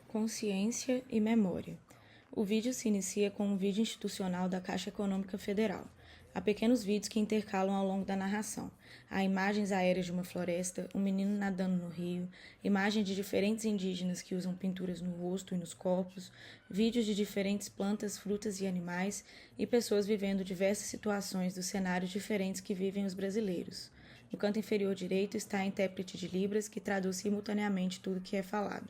Consciência e memória. O vídeo se inicia com um vídeo institucional da Caixa Econômica Federal. Há pequenos vídeos que intercalam ao longo da narração. Há imagens aéreas de uma floresta, um menino nadando no rio, imagens de diferentes indígenas que usam pinturas no rosto e nos corpos, vídeos de diferentes plantas, frutas e animais e pessoas vivendo diversas situações dos cenários diferentes que vivem os brasileiros. No canto inferior direito está a intérprete de Libras que traduz simultaneamente tudo que é falado.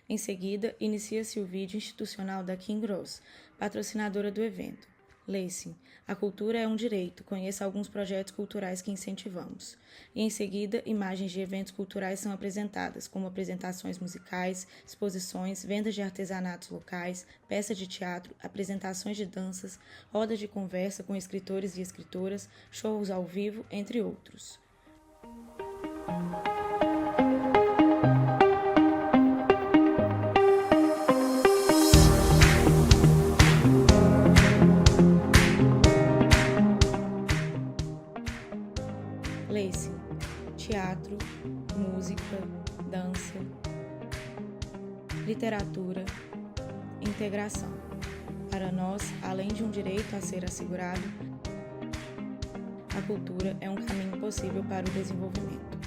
Em seguida, inicia-se o vídeo institucional da King Ross, patrocinadora do evento. Lê-se: a cultura é um direito, conheça alguns projetos culturais que incentivamos. E em seguida, imagens de eventos culturais são apresentadas, como apresentações musicais, exposições, vendas de artesanatos locais, peças de teatro, apresentações de danças, rodas de conversa com escritores e escritoras, shows ao vivo, entre outros. Lê-se: teatro, música, dança, literatura, integração. Para nós, além de um direito a ser assegurado, a cultura é um caminho possível para o desenvolvimento.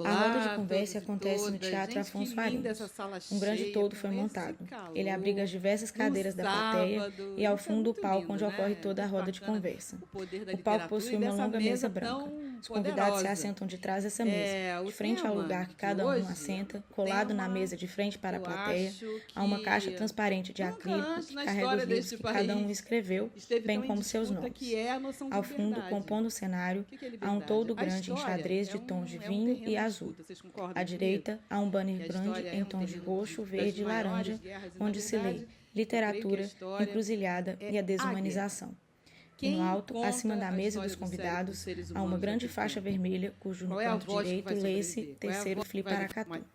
A roda de conversa acontece no Teatro Afonso Arinos. Um grande toldo foi montado. Ele abriga as diversas cadeiras da plateia e, ao fundo, o palco onde ocorre toda a roda de conversa. O palco possui uma longa mesa branca. Os convidados se assentam de trás dessa mesa, de frente ao lugar que cada um assenta, colado na mesa de frente para a plateia, há uma caixa transparente de acrílico que carrega os livros que cada um escreveu, bem como seus nomes. Ao fundo, compondo o cenário, há um toldo grande em xadrez de tons de vinho e azul. À direita, há um banner grande em tons de roxo, verde e laranja, onde se lê literatura, encruzilhada e a desumanização. E no alto, acima da mesa dos convidados, há uma grande faixa vermelha, cujo no canto direito lê-se Terceiro Fliparacatu.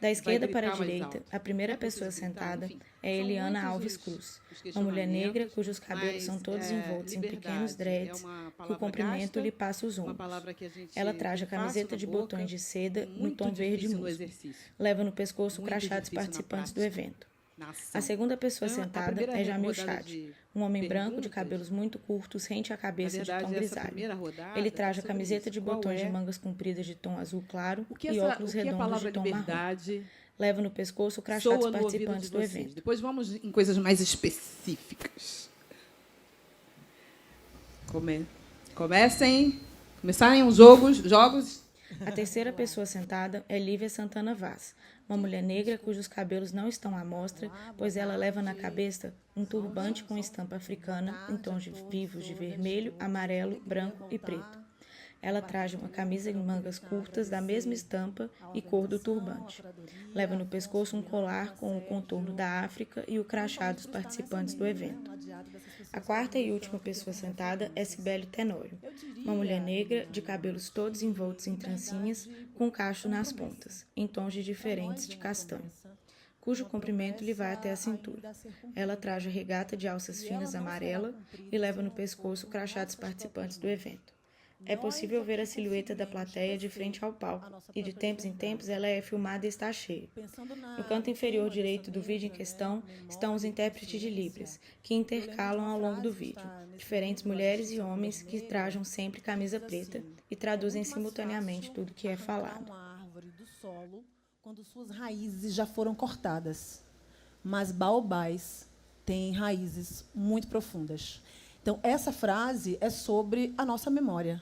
Da esquerda para a direita, a primeira pessoa sentada é Eliana Alves Cruz, uma mulher negra cujos cabelos são todos envoltos em pequenos dreads, que o comprimento lhe passa os ombros. Ela traja camiseta de botões de seda no tom verde musgo. Leva no pescoço o crachá dos participantes do evento. A segunda pessoa sentada é Jamil Chad, um homem branco de cabelos muito curtos rente à cabeça de tom grisalho. Ele traja camiseta de botões de mangas compridas de tom azul claro e óculos redondos de tom marrom. Leva no pescoço o crachá dos participantes do evento. Depois vamos em coisas mais específicas. Começarem os jogos. A terceira pessoa sentada é Lívia Santana Vaz, uma mulher negra cujos cabelos não estão à mostra, pois ela leva na cabeça um turbante com estampa africana em tons vivos de vermelho, amarelo, branco e preto. Ela traja uma camisa em mangas curtas da mesma estampa e cor do turbante. Leva no pescoço um colar com o contorno da África e o crachá dos participantes do evento. A quarta e última pessoa sentada é Cibele Tenório, uma mulher negra de cabelos todos envoltos em trancinhas, com cacho nas pontas, em tons diferentes de castanho, cujo comprimento lhe vai até a cintura. Ela traja regata de alças finas amarela e leva no pescoço o crachá dos participantes do evento. É possível ver a silhueta da plateia de frente ao palco, e de tempos em tempos ela é filmada e está cheia. No canto inferior direito do vídeo em questão estão os intérpretes de Libras, que intercalam ao longo do vídeo, diferentes mulheres e homens que trajam sempre camisa preta e traduzem simultaneamente tudo que é falado. Uma árvore do solo quando suas raízes já foram cortadas, mas baobás têm raízes muito profundas. Então, essa frase é sobre a nossa memória,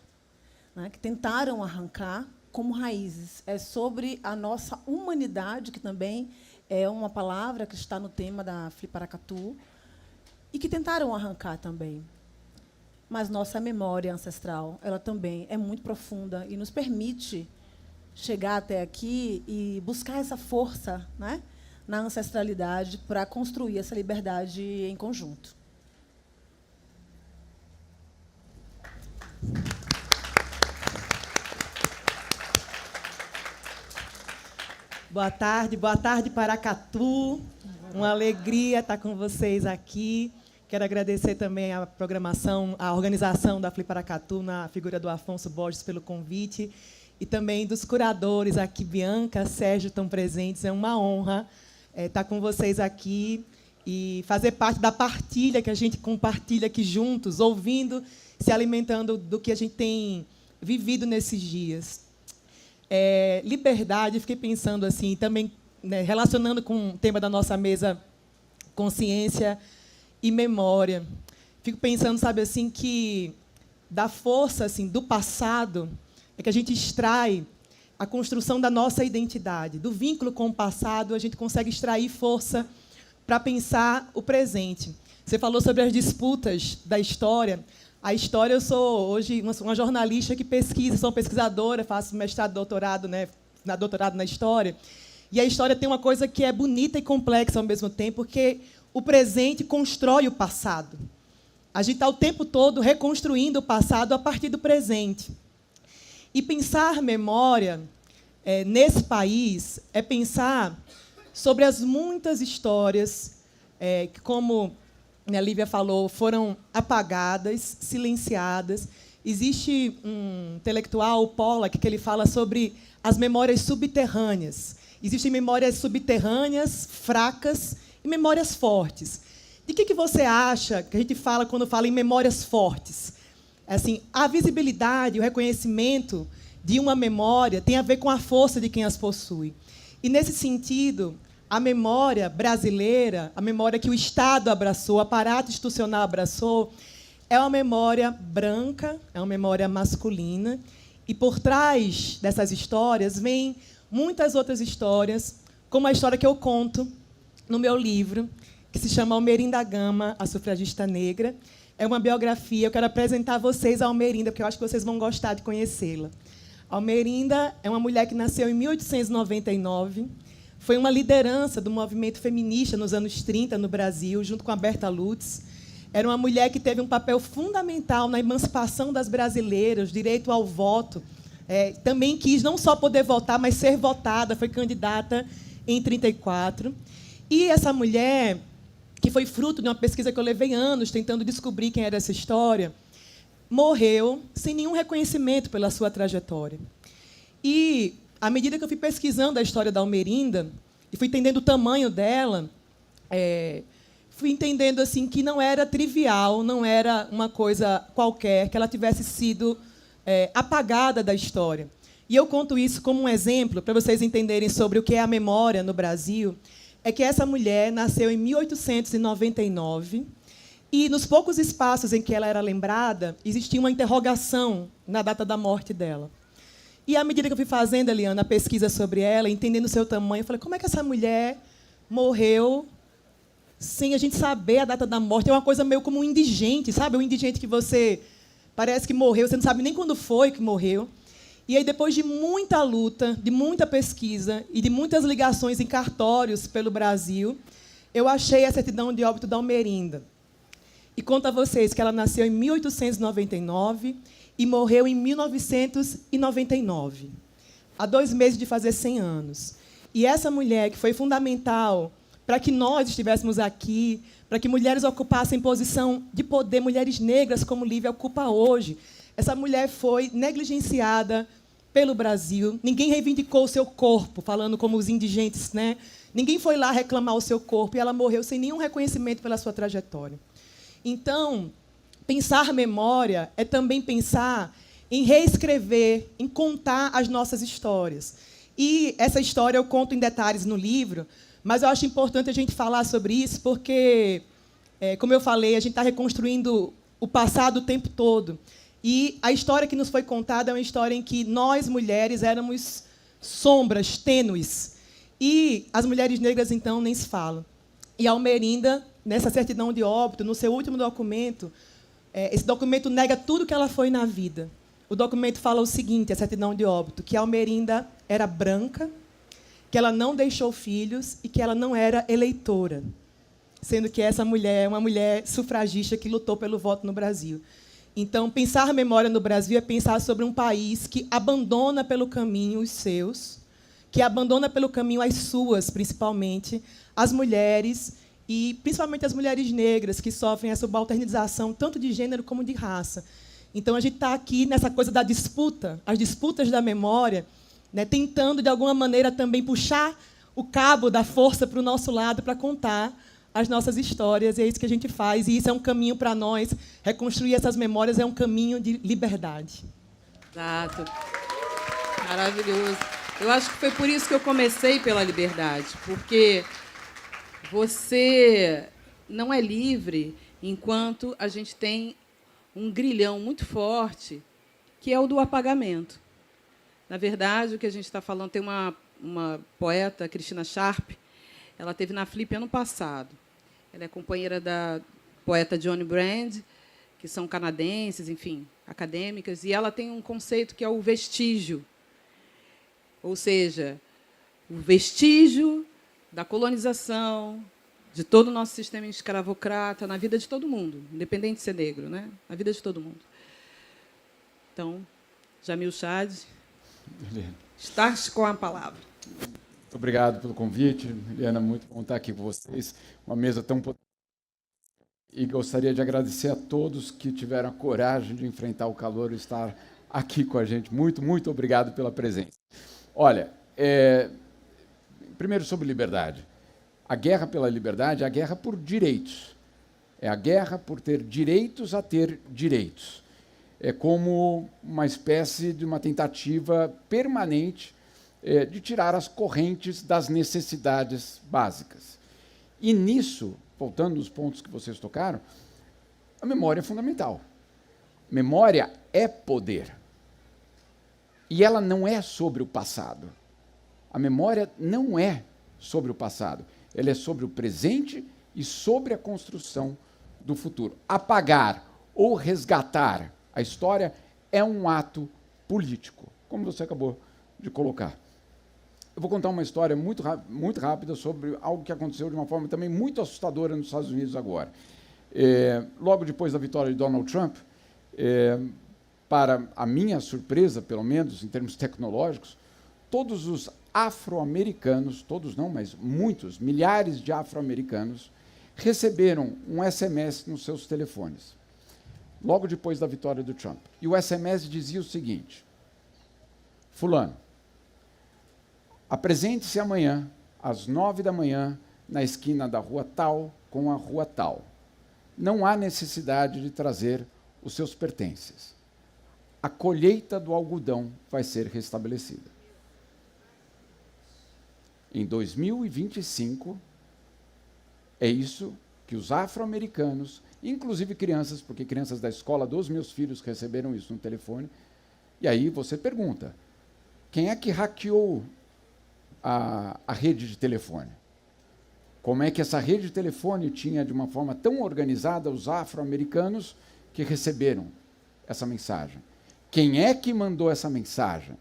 né, que tentaram arrancar como raízes. É sobre a nossa humanidade, que também é uma palavra que está no tema da Fliparacatu, e que tentaram arrancar também. Mas nossa memória ancestral, ela também é muito profunda e nos permite chegar até aqui e buscar essa força, né, na ancestralidade para construir essa liberdade em conjunto. Boa tarde Paracatu. Uma alegria estar com vocês aqui. Quero agradecer também a programação, a organização da Flip Paracatu, na figura do Afonso Borges, pelo convite, e também dos curadores aqui, Bianca, Sérgio, estão presentes. É uma honra estar com vocês aqui e fazer parte da partilha que a gente compartilha aqui juntos, ouvindo, se alimentando do que a gente tem vivido nesses dias. Liberdade, fiquei pensando assim, também, né, relacionando com o tema da nossa mesa, consciência e memória. Fico pensando, sabe, assim, que da força assim do passado é que a gente extrai a construção da nossa identidade. Do vínculo com o passado, a gente consegue extrair força para pensar o presente. Você falou sobre as disputas da história. A história, eu sou hoje uma jornalista que pesquisa, sou pesquisadora, faço mestrado, doutorado, né, doutorado na história. E a história tem uma coisa que é bonita e complexa ao mesmo tempo, porque o presente constrói o passado. A gente está o tempo todo reconstruindo o passado a partir do presente. E pensar memória nesse país é pensar sobre as muitas histórias que, como a Lívia falou, foram apagadas, silenciadas. Existe um intelectual, o Pollack, que ele fala sobre as memórias subterrâneas. Existem memórias subterrâneas, fracas, e memórias fortes. De que você acha que a gente fala quando fala em memórias fortes? Assim, a visibilidade, o reconhecimento de uma memória tem a ver com a força de quem as possui. E, nesse sentido, a memória brasileira, a memória que o Estado abraçou, o aparato institucional abraçou, é uma memória branca, é uma memória masculina, e por trás dessas histórias vêm muitas outras histórias, como a história que eu conto no meu livro, que se chama Almerinda Gama, a sufragista negra. É uma biografia, eu quero apresentar vocês a Almerinda, porque eu acho que vocês vão gostar de conhecê-la. Almerinda é uma mulher que nasceu em 1899, foi uma liderança do movimento feminista nos anos 30 no Brasil, junto com a Berta Lutz. Era uma mulher que teve um papel fundamental na emancipação das brasileiras, direito ao voto. Também quis não só poder votar, mas ser votada, foi candidata em 1934. E essa mulher, que foi fruto de uma pesquisa que eu levei anos tentando descobrir quem era essa história, morreu sem nenhum reconhecimento pela sua trajetória. E, à medida que eu fui pesquisando a história da Almerinda e fui entendendo o tamanho dela, fui entendendo assim que não era trivial, não era uma coisa qualquer, que ela tivesse sido apagada da história. E eu conto isso como um exemplo, para vocês entenderem sobre o que é a memória no Brasil, é que essa mulher nasceu em 1899, e, nos poucos espaços em que ela era lembrada, existia uma interrogação na data da morte dela. E, à medida que eu fui fazendo, Eliana, a pesquisa sobre ela, entendendo o seu tamanho, eu falei, como é que essa mulher morreu sem a gente saber a data da morte? É uma coisa meio como um indigente, sabe? Um indigente que você parece que morreu, você não sabe nem quando foi que morreu. E aí, depois de muita luta, de muita pesquisa e de muitas ligações em cartórios pelo Brasil, eu achei a certidão de óbito da Almerinda. E conto a vocês que ela nasceu em 1899 e morreu em 1999, há 2 meses de fazer 100 anos. E essa mulher, que foi fundamental para que nós estivéssemos aqui, para que mulheres ocupassem posição de poder, mulheres negras como Lívia ocupa hoje, essa mulher foi negligenciada pelo Brasil. Ninguém reivindicou o seu corpo, falando como os indigentes, né? Ninguém foi lá reclamar o seu corpo, e ela morreu sem nenhum reconhecimento pela sua trajetória. Então, pensar memória é também pensar em reescrever, em contar as nossas histórias. E essa história eu conto em detalhes no livro, mas eu acho importante a gente falar sobre isso, porque, como eu falei, a gente está reconstruindo o passado o tempo todo. E a história que nos foi contada é uma história em que nós, mulheres, éramos sombras tênues. E as mulheres negras, então, nem se falam. E a Almerinda, nessa certidão de óbito, no seu último documento, esse documento nega tudo que ela foi na vida. O documento fala o seguinte, a certidão de óbito, que a Almerinda era branca, que ela não deixou filhos e que ela não era eleitora, sendo que essa mulher é uma mulher sufragista que lutou pelo voto no Brasil. Então, pensar memória no Brasil é pensar sobre um país que abandona pelo caminho os seus, que abandona pelo caminho as suas, principalmente, as mulheres, e principalmente as mulheres negras, que sofrem a subalternização tanto de gênero como de raça. Então, a gente está aqui nessa coisa da disputa, as disputas da memória, né, tentando, de alguma maneira, também puxar o cabo da força para o nosso lado, para contar as nossas histórias, e é isso que a gente faz, e isso é um caminho para nós. Reconstruir essas memórias é um caminho de liberdade. Exato. Maravilhoso. Eu acho que foi por isso que eu comecei pela liberdade, porque você não é livre enquanto a gente tem um grilhão muito forte, que é o do apagamento. Na verdade, o que a gente está falando, tem uma poeta, Cristina Sharp, ela esteve na Flip ano passado. Ela é companheira da poeta Johnny Brand, que são canadenses, enfim, acadêmicas, e ela tem um conceito que é o vestígio. Ou seja, o vestígio da colonização, de todo o nosso sistema escravocrata, na vida de todo mundo, independente de ser negro, né? Na vida de todo mundo. Então, Jamil Chad, estás com a palavra. Muito obrigado pelo convite, Liliana, muito bom estar aqui com vocês, uma mesa tão potente. E gostaria de agradecer a todos que tiveram a coragem de enfrentar o calor e estar aqui com a gente. Muito, muito obrigado pela presença. Olha, primeiro sobre liberdade. A guerra pela liberdade é a guerra por direitos. É a guerra por ter direitos a ter direitos. É como uma espécie de uma tentativa permanente de tirar as correntes das necessidades básicas. E nisso, voltando nos pontos que vocês tocaram, a memória é fundamental. Memória é poder. E ela não é sobre o passado. A memória não é sobre o passado. Ela é sobre o presente e sobre a construção do futuro. Apagar ou resgatar a história é um ato político, como você acabou de colocar. Eu vou contar uma história muito rápida sobre algo que aconteceu de uma forma também muito assustadora nos Estados Unidos agora. Logo depois da vitória de Donald Trump, para a minha surpresa, pelo menos em termos tecnológicos, todos os afro-americanos, todos não, mas muitos, milhares de afro-americanos, receberam um SMS nos seus telefones, logo depois da vitória do Trump. E o SMS dizia o seguinte: fulano, apresente-se amanhã, às 9 da manhã, na esquina da rua tal com a rua tal. Não há necessidade de trazer os seus pertences. A colheita do algodão vai ser restabelecida. Em 2025, é isso que os afro-americanos, inclusive crianças, porque crianças da escola dos meus filhos receberam isso no telefone, e aí você pergunta, quem é que hackeou a rede de telefone? Como é que essa rede de telefone tinha, de uma forma tão organizada, os afro-americanos que receberam essa mensagem? Quem é que mandou essa mensagem?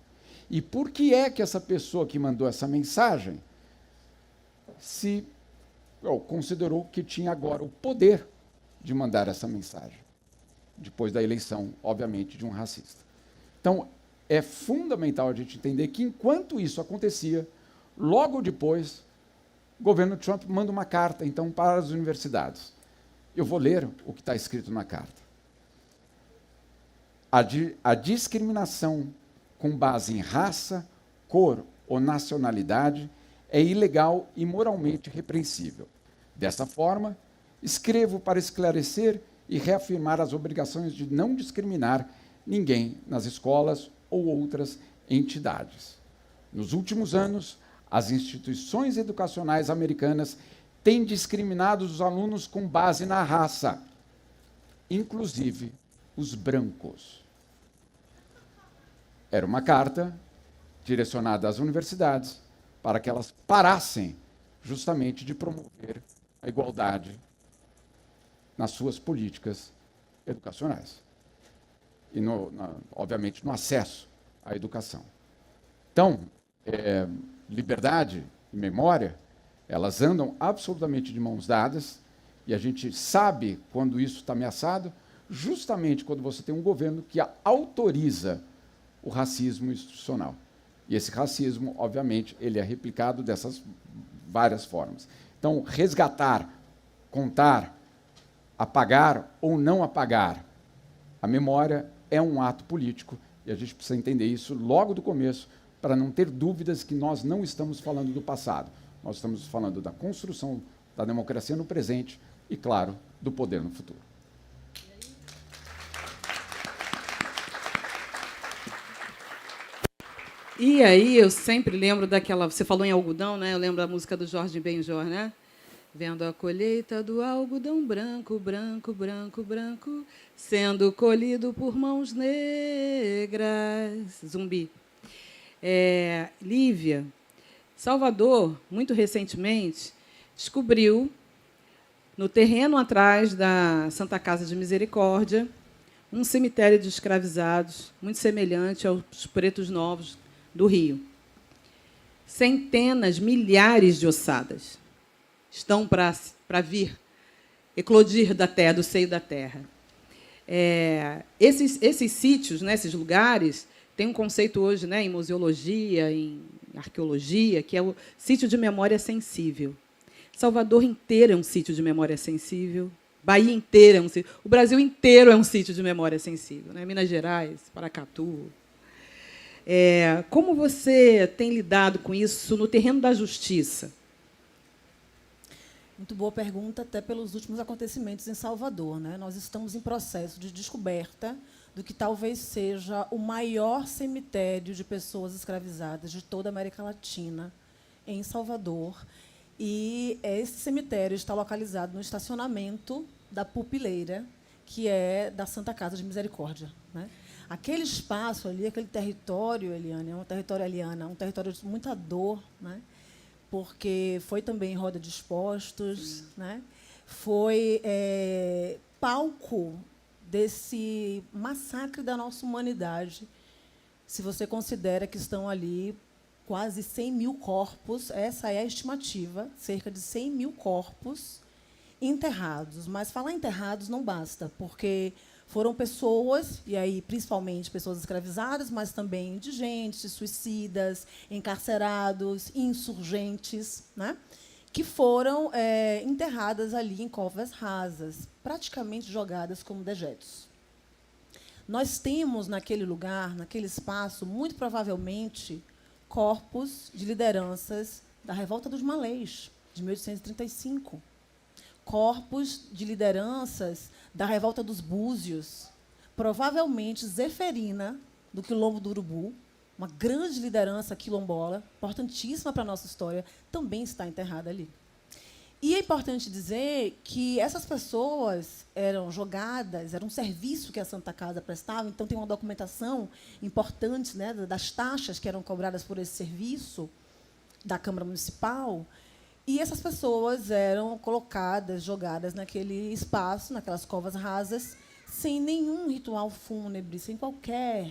E por que é que essa pessoa que mandou essa mensagem considerou que tinha agora o poder de mandar essa mensagem? Depois da eleição, obviamente, de um racista. Então, é fundamental a gente entender que, enquanto isso acontecia, logo depois, o governo Trump manda uma carta, então, para as universidades. Eu vou ler o que está escrito na carta. A discriminação com base em raça, cor ou nacionalidade é ilegal e moralmente repreensível. Dessa forma, escrevo para esclarecer e reafirmar as obrigações de não discriminar ninguém nas escolas ou outras entidades. Nos últimos anos, as instituições educacionais americanas têm discriminado os alunos com base na raça, inclusive os brancos. Era uma carta direcionada às universidades para que elas parassem justamente de promover a igualdade nas suas políticas educacionais e, obviamente, no acesso à educação. Então, liberdade e memória, elas andam absolutamente de mãos dadas, e a gente sabe quando isso está ameaçado, justamente quando você tem um governo que autoriza o racismo institucional. E esse racismo, obviamente, ele é replicado dessas várias formas. Então, resgatar, contar, apagar ou não apagar a memória é um ato político, e a gente precisa entender isso logo do começo, para não ter dúvidas que nós não estamos falando do passado. Nós estamos falando da construção da democracia no presente e, claro, do poder no futuro. E aí eu sempre lembro daquela... Você falou em algodão, né? Eu lembro da música do Jorge Benjor, né? Vendo a colheita do algodão branco, branco, branco, branco, sendo colhido por mãos negras. Zumbi. Lívia, Salvador, muito recentemente, descobriu, no terreno atrás da Santa Casa de Misericórdia, um cemitério de escravizados, muito semelhante aos Pretos Novos do Rio. Centenas, milhares de ossadas estão para vir, eclodir da terra, do seio da terra. Esses sítios, né, esses lugares, tem um conceito hoje, né, em museologia, em arqueologia, que é o sítio de memória sensível. Salvador inteiro é um sítio de memória sensível. Bahia inteira é um sítio. O Brasil inteiro é um sítio de memória sensível, né? Minas Gerais, Paracatu. Como você tem lidado com isso no terreno da justiça? Muito boa pergunta, até pelos últimos acontecimentos em Salvador, né? Nós estamos em processo de descoberta do que talvez seja o maior cemitério de pessoas escravizadas de toda a América Latina, em Salvador. E esse cemitério está localizado no estacionamento da Pupileira, que é da Santa Casa de Misericórdia, né? Aquele espaço ali, aquele território, Eliane, é um território, Eliana, um território de muita dor, né? Porque foi também roda de expostos, né? Foi palco desse massacre da nossa humanidade, se você considera que estão ali quase 100 mil corpos, essa é a estimativa, cerca de 100 mil corpos enterrados. Mas falar enterrados não basta, porque foram pessoas, e aí principalmente pessoas escravizadas, mas também indigentes, suicidas, encarcerados, insurgentes, né, que foram enterradas ali em covas rasas, praticamente jogadas como dejetos. Nós temos naquele lugar, naquele espaço, muito provavelmente, corpos de lideranças da Revolta dos Malês, de 1835. Corpos de lideranças da Revolta dos Búzios, provavelmente Zeferina, do Quilombo do Urubu, uma grande liderança quilombola, importantíssima para a nossa história, também está enterrada ali. E é importante dizer que essas pessoas eram jogadas, era um serviço que a Santa Casa prestava, então tem uma documentação importante, né, das taxas que eram cobradas por esse serviço da Câmara Municipal, e essas pessoas eram colocadas, jogadas naquele espaço, naquelas covas rasas, sem nenhum ritual fúnebre, sem qualquer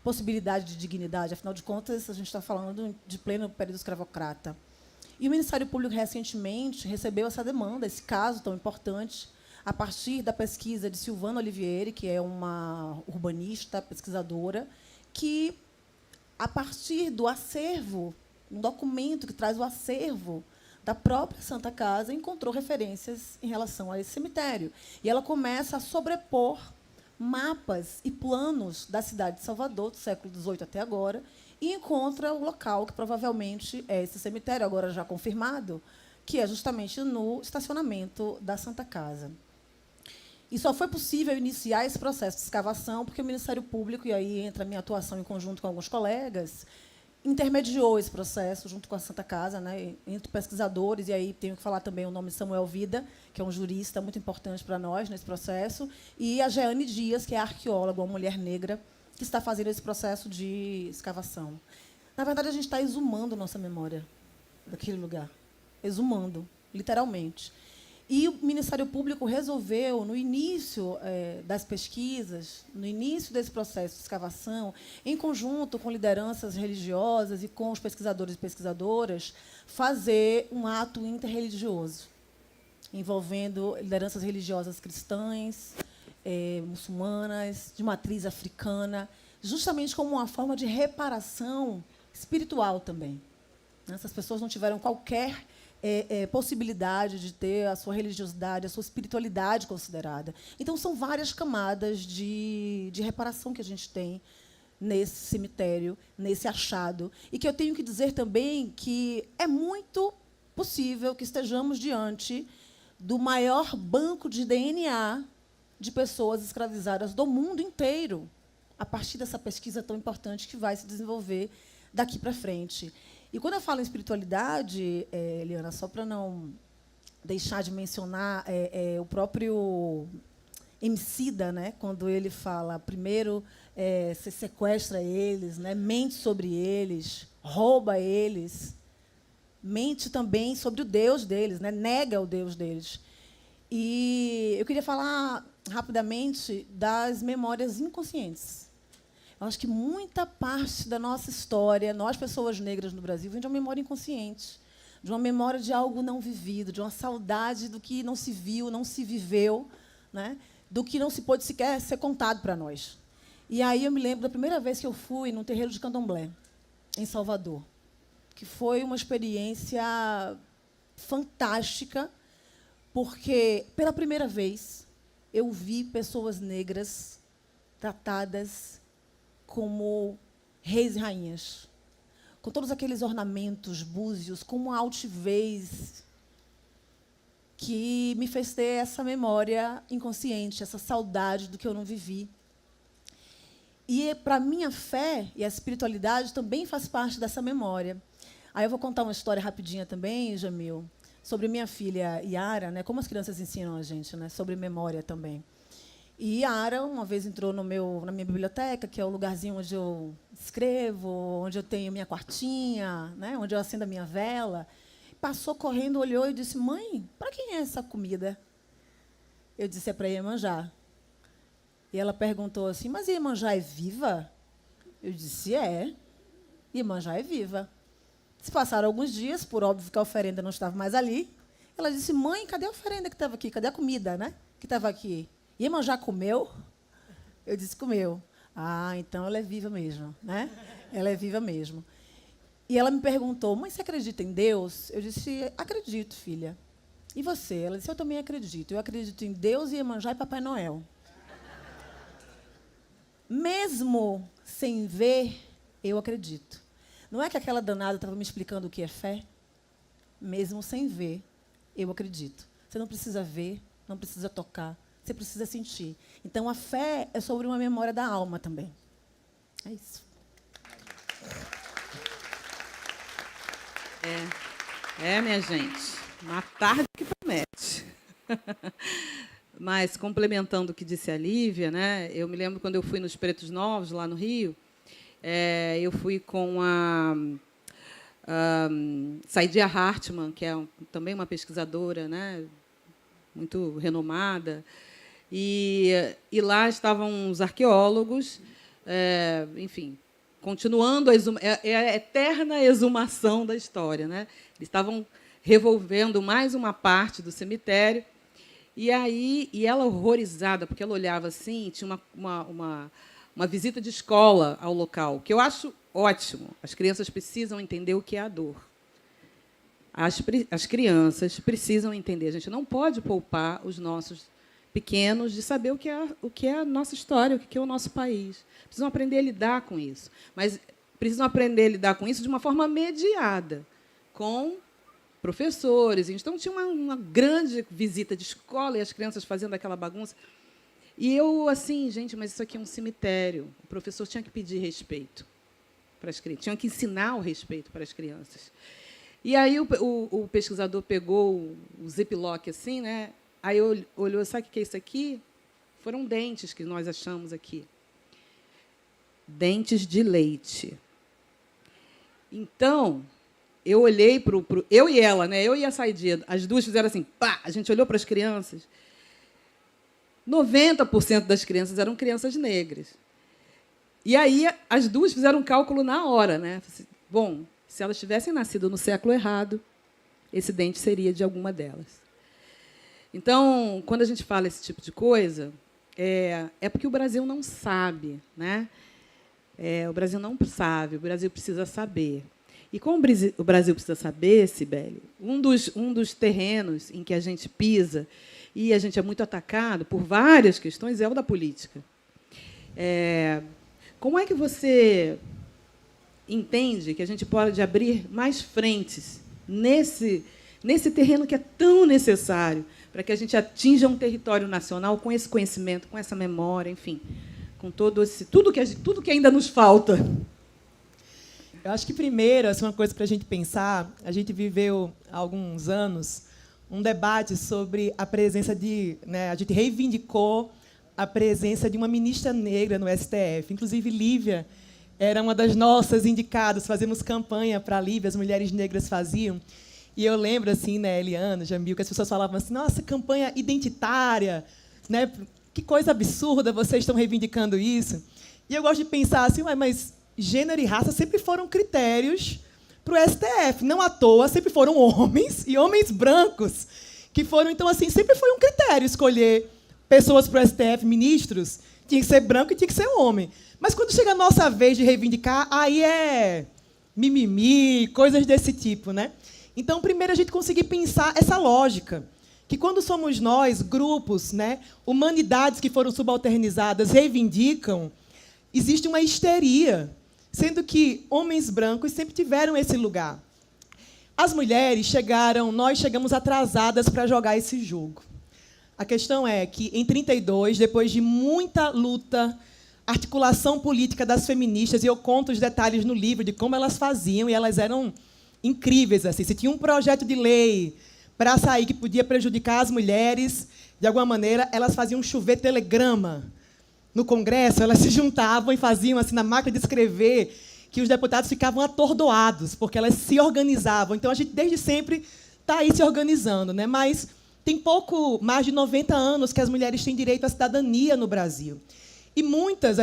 possibilidade de dignidade. Afinal de contas, a gente está falando de pleno período escravocrata. E o Ministério Público, recentemente, recebeu essa demanda, esse caso tão importante, a partir da pesquisa de Silvana Olivieri, que é uma urbanista, pesquisadora, que, a partir do acervo, um documento que traz o acervo da própria Santa Casa, encontrou referências em relação a esse cemitério. E ela começa a sobrepor mapas e planos da cidade de Salvador, do século XVIII até agora, e encontra o local que provavelmente é esse cemitério, agora já confirmado, que é justamente no estacionamento da Santa Casa. E só foi possível iniciar esse processo de escavação porque o Ministério Público, e aí entra a minha atuação em conjunto com alguns colegas, intermediou esse processo junto com a Santa Casa, né, entre pesquisadores, e aí tenho que falar também o nome de Samuel Vida, que é um jurista muito importante para nós nesse processo, e a Jeane Dias, que é arqueóloga, uma mulher negra, que está fazendo esse processo de escavação. Na verdade, a gente está exumando nossa memória daquele lugar, exumando, literalmente. E o Ministério Público resolveu, no início das pesquisas, no início desse processo de escavação, em conjunto com lideranças religiosas e com os pesquisadores e pesquisadoras, fazer um ato interreligioso, envolvendo lideranças religiosas cristãs, muçulmanas, de matriz africana, justamente como uma forma de reparação espiritual também. Essas pessoas não tiveram qualquer possibilidade de ter a sua religiosidade, a sua espiritualidade considerada. Então, são várias camadas de reparação que a gente tem nesse cemitério, nesse achado. E que eu tenho que dizer também que é muito possível que estejamos diante do maior banco de DNA de pessoas escravizadas do mundo inteiro, a partir dessa pesquisa tão importante que vai se desenvolver daqui para frente. E quando eu falo em espiritualidade, Eliana, só para não deixar de mencionar o próprio Emicida, né, quando ele fala, primeiro você sequestra eles, né, mente sobre eles, rouba eles, mente também sobre o Deus deles, né, nega o Deus deles. E eu queria falar rapidamente das memórias inconscientes. Eu acho que muita parte da nossa história, nós, pessoas negras no Brasil, vem de uma memória inconsciente, de uma memória de algo não vivido, de uma saudade do que não se viu, não se viveu, né? Do que não se pôde sequer ser contado para nós. E aí eu me lembro da primeira vez que eu fui num terreiro de candomblé, em Salvador, que foi uma experiência fantástica, porque, pela primeira vez, eu vi pessoas negras tratadas como reis e rainhas, com todos aqueles ornamentos, búzios, com uma altivez que me fez ter essa memória inconsciente, essa saudade do que eu não vivi. E, para a minha fé e a espiritualidade, também faz parte dessa memória. Aí eu vou contar uma história rapidinha também, Jamil, sobre minha filha Yara, né, como as crianças ensinam a gente, né, sobre memória também. E Yara, uma vez, entrou na minha biblioteca, que é o lugarzinho onde eu escrevo, onde eu tenho minha quartinha, né, onde eu acendo a minha vela. Passou correndo, olhou e disse, mãe, para quem é essa comida? Eu disse, é para Iemanjá. E ela perguntou assim, mas Iemanjá é viva? Eu disse, é. Iemanjá é viva. Se passaram alguns dias, por óbvio que a oferenda não estava mais ali, ela disse, mãe, cadê a oferenda que estava aqui? Cadê a comida, né, que estava aqui? Iemanjá comeu? Eu disse, comeu. Ah, então ela é viva mesmo, né? Ela é viva mesmo. E ela me perguntou, mãe, você acredita em Deus? Eu disse, acredito, filha. E você? Ela disse, eu também acredito. Eu acredito em Deus, Iemanjá e Papai Noel. Mesmo sem ver, eu acredito. Não é que aquela danada estava me explicando o que é fé? Mesmo sem ver, eu acredito. Você não precisa ver, não precisa tocar, você precisa sentir. Então, a fé é sobre uma memória da alma também. É isso. Minha gente, uma tarde que promete. Mas, complementando o que disse a Lívia, né, eu me lembro quando eu fui nos Pretos Novos, lá no Rio, eu fui com a Saidia Hartmann, que é também uma pesquisadora, né, muito renomada, e lá estavam os arqueólogos, enfim, continuando a eterna exumação da história, né? Eles estavam revolvendo mais uma parte do cemitério, e ela horrorizada, porque ela olhava assim, tinha uma visita de escola ao local, que eu acho ótimo. As crianças precisam entender o que é a dor. As crianças precisam entender. A gente não pode poupar os nossos pequenos de saber o que é a nossa história, o que é o nosso país. Precisam aprender a lidar com isso. Mas precisam aprender a lidar com isso de uma forma mediada, com professores. Então, tinha uma grande visita de escola e as crianças fazendo aquela bagunça. E eu, assim, gente, mas isso aqui é um cemitério. O professor tinha que pedir respeito para as crianças, tinha que ensinar o respeito para as crianças. E aí o pesquisador pegou o ziplock assim, né? Aí olhou, sabe o que é isso aqui? Foram dentes que nós achamos aqui. Dentes de leite. Então, eu olhei para eu e ela, né? Eu e a Saidia, as duas fizeram assim, pá! A gente olhou para as crianças. 90% das crianças eram crianças negras. E aí as duas fizeram um cálculo na hora, né? Bom, se elas tivessem nascido no século errado, esse dente seria de alguma delas. Então, quando a gente fala esse tipo de coisa, é porque o Brasil não sabe, né? O Brasil não sabe, o Brasil precisa saber. E como o Brasil precisa saber, Cibele, um dos terrenos em que a gente pisa e a gente é muito atacado por várias questões é o da política. Como é que você entende que a gente pode abrir mais frentes nesse terreno que é tão necessário para que a gente atinja um território nacional com esse conhecimento, com essa memória, enfim, com tudo que ainda nos falta? Eu acho que, primeiro, assim, uma coisa para a gente pensar, a gente viveu há alguns anos um debate sobre a presença a gente reivindicou a presença de uma ministra negra no STF. Inclusive, Lívia era uma das nossas indicadas, fazíamos campanha para a Lívia, as mulheres negras faziam. E eu lembro, assim, né, Eliana, Jamil, que as pessoas falavam assim, nossa, campanha identitária, né? Que coisa absurda, vocês estão reivindicando isso. E eu gosto de pensar assim, mas gênero e raça sempre foram critérios para o STF. Não à toa, sempre foram homens, e homens brancos, que foram, então, assim, sempre foi um critério escolher pessoas para o STF, ministros, tinha que ser branco e tinha que ser homem. Mas, quando chega a nossa vez de reivindicar, aí é mimimi, coisas desse tipo, né? Então, primeiro, a gente conseguir pensar essa lógica, que, quando somos nós, grupos, né, humanidades que foram subalternizadas, reivindicam, existe uma histeria, sendo que homens brancos sempre tiveram esse lugar. As mulheres nós chegamos atrasadas para jogar esse jogo. A questão é que, em 1932, depois de muita luta, articulação política das feministas, e eu conto os detalhes no livro de como elas faziam, e elas eram incríveis. Assim. Se tinha um projeto de lei para sair que podia prejudicar as mulheres, de alguma maneira, elas faziam chover telegrama. No Congresso, elas se juntavam e faziam, assim, na máquina de escrever, que os deputados ficavam atordoados, porque elas se organizavam. Então, a gente, desde sempre, está aí se organizando, né? Mas tem pouco mais de 90 anos que as mulheres têm direito à cidadania no Brasil. E muitas,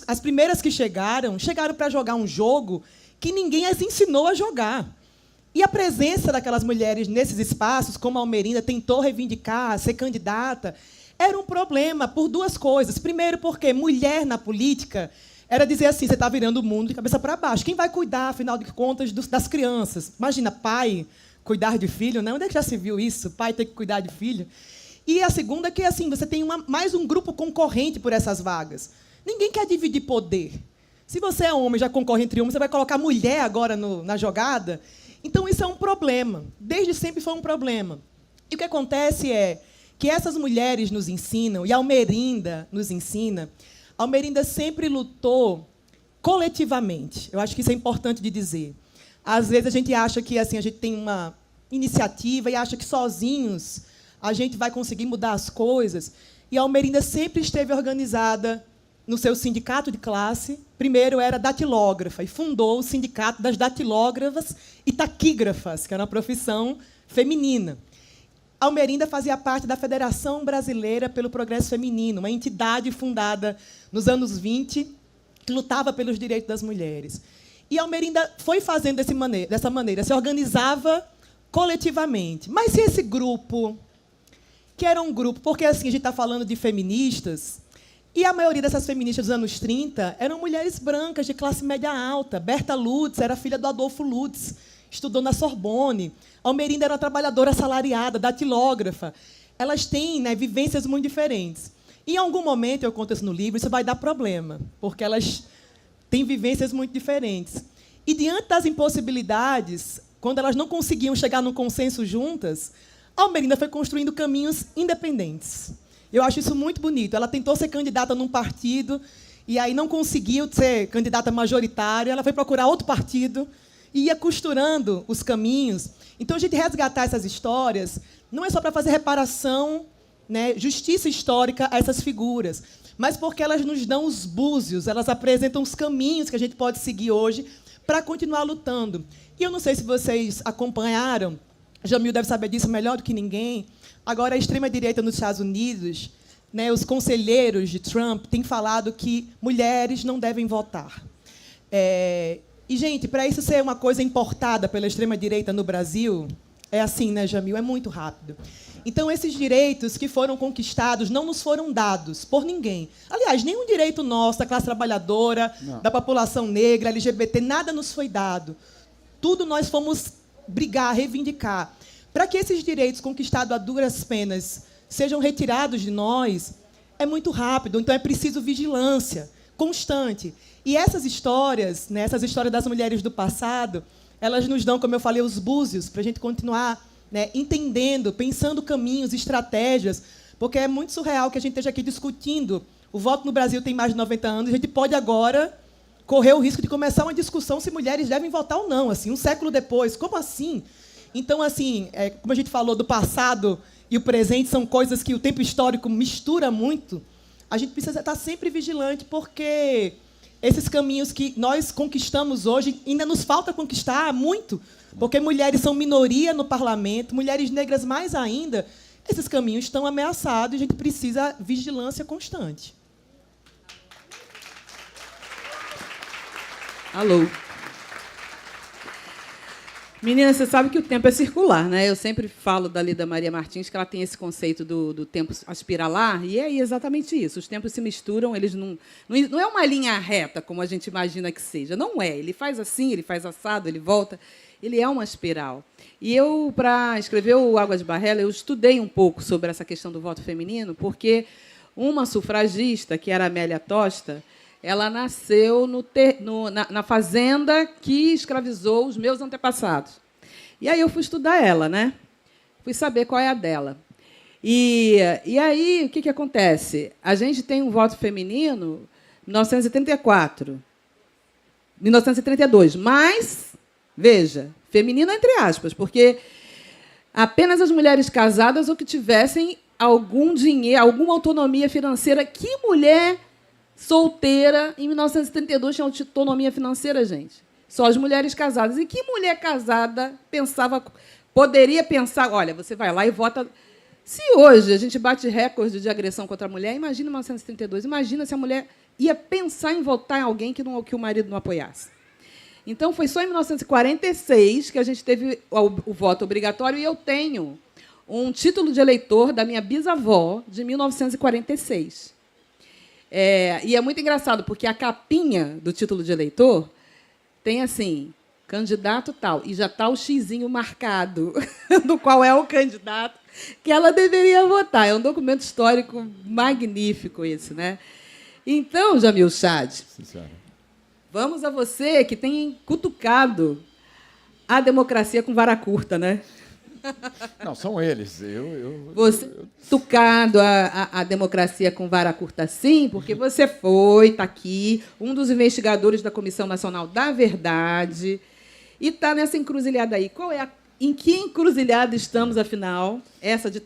as primeiras que chegaram para jogar um jogo que ninguém as ensinou a jogar. E a presença daquelas mulheres nesses espaços, como a Almerinda tentou reivindicar, ser candidata, era um problema por duas coisas. Primeiro, porque mulher na política era dizer assim, você está virando o mundo de cabeça para baixo. Quem vai cuidar, afinal de contas, das crianças? Imagina, pai cuidar de filho, né? Onde é que já se viu isso? Pai ter que cuidar de filho. E a segunda é que, assim, você tem mais um grupo concorrente por essas vagas. Ninguém quer dividir poder. Se você é homem e já concorre entre homens, você vai colocar mulher agora na jogada? Então, isso é um problema. Desde sempre foi um problema. E o que acontece é que essas mulheres nos ensinam, e a Almerinda nos ensina, a Almerinda sempre lutou coletivamente. Eu acho que isso é importante de dizer. Às vezes, a gente acha que, assim, a gente tem uma iniciativa e acha que, sozinhos, a gente vai conseguir mudar as coisas. E a Almerinda sempre esteve organizada no seu sindicato de classe. Primeiro era datilógrafa, e fundou o Sindicato das Datilógrafas e Taquígrafas, que era uma profissão feminina. A Almerinda fazia parte da Federação Brasileira pelo Progresso Feminino, uma entidade fundada nos anos 20, que lutava pelos direitos das mulheres. E a Almerinda foi fazendo dessa maneira, se organizava coletivamente. Mas se esse grupo, que era um grupo, porque, assim, a gente está falando de feministas, e a maioria dessas feministas dos anos 30 eram mulheres brancas de classe média alta. Berta Lutz era filha do Adolfo Lutz, estudou na Sorbonne. A Almerinda era uma trabalhadora assalariada, datilógrafa. Elas têm, né, vivências muito diferentes. Em algum momento, eu conto isso no livro, isso vai dar problema, porque elas têm vivências muito diferentes. E, diante das impossibilidades, quando elas não conseguiam chegar num consenso juntas, a Almerinda foi construindo caminhos independentes. Eu acho isso muito bonito. Ela tentou ser candidata num partido e aí não conseguiu ser candidata majoritária. Ela foi procurar outro partido e ia costurando os caminhos. Então, a gente resgatar essas histórias não é só para fazer reparação, né, justiça histórica a essas figuras, mas porque elas nos dão os búzios, elas apresentam os caminhos que a gente pode seguir hoje para continuar lutando. E eu não sei se vocês acompanharam, Jamil deve saber disso melhor do que ninguém. Agora, a extrema-direita nos Estados Unidos, né, os conselheiros de Trump têm falado que mulheres não devem votar. E, gente, para isso ser uma coisa importada pela extrema-direita no Brasil, é assim, né, Jamil? É muito rápido. Então, esses direitos que foram conquistados não nos foram dados por ninguém. Aliás, nenhum direito nosso, da classe trabalhadora, da população negra, LGBT, nada nos foi dado. Tudo nós fomos brigar, reivindicar. Para que esses direitos conquistados a duras penas sejam retirados de nós, é muito rápido. Então, é preciso vigilância constante. E essas histórias, né, essas histórias das mulheres do passado, elas nos dão, como eu falei, os búzios para a gente continuar, né, entendendo, pensando caminhos, estratégias, porque é muito surreal que a gente esteja aqui discutindo. O voto no Brasil tem mais de 90 anos, a gente pode agora correr o risco de começar uma discussão se mulheres devem votar ou não, assim, um século depois. Como assim? Então, assim, como a gente falou, do passado e o presente são coisas que o tempo histórico mistura muito. A gente precisa estar sempre vigilante, porque esses caminhos que nós conquistamos hoje ainda nos falta conquistar muito, porque mulheres são minoria no parlamento, mulheres negras mais ainda. Esses caminhos estão ameaçados e a gente precisa de vigilância constante. Alô. Menina, você sabe que o tempo é circular, né? Eu sempre falo da Lida Maria Martins, que ela tem esse conceito do tempo aspiralar, e é exatamente isso. Os tempos se misturam, eles não é uma linha reta, como a gente imagina que seja. Não é. Ele faz assim, ele faz assado, ele volta. Ele é uma espiral. E eu, para escrever o Água de Barrela, eu estudei um pouco sobre essa questão do voto feminino, porque uma sufragista, que era a Amélia Tosta, ela nasceu na fazenda que escravizou os meus antepassados. E aí eu fui estudar ela, né? Fui saber qual é a dela. E aí, o que acontece? A gente tem um voto feminino em 1934, 1932, mas, veja, feminino entre aspas, porque apenas as mulheres casadas ou que tivessem algum dinheiro, alguma autonomia financeira. Que mulher solteira, em 1932, tinha autonomia financeira, gente? Só as mulheres casadas. E que mulher casada poderia pensar, olha, você vai lá e vota... Se hoje a gente bate recorde de agressão contra a mulher, imagina em 1932, imagina se a mulher ia pensar em votar em alguém que o marido não apoiasse. Então, foi só em 1946 que a gente teve o voto obrigatório, e eu tenho um título de eleitor da minha bisavó, de 1946. E é muito engraçado, porque a capinha do título de eleitor tem assim, candidato tal, e já está o xizinho marcado do qual é o candidato que ela deveria votar. É um documento histórico magnífico esse, né? Então, Jamil Chad, vamos a você que tem cutucado a democracia com vara curta, né? Não, são eles. Você tucado a democracia com vara curta, sim, porque você está aqui, um dos investigadores da Comissão Nacional da Verdade, e está nessa encruzilhada aí. Em que encruzilhada estamos, afinal? Essa de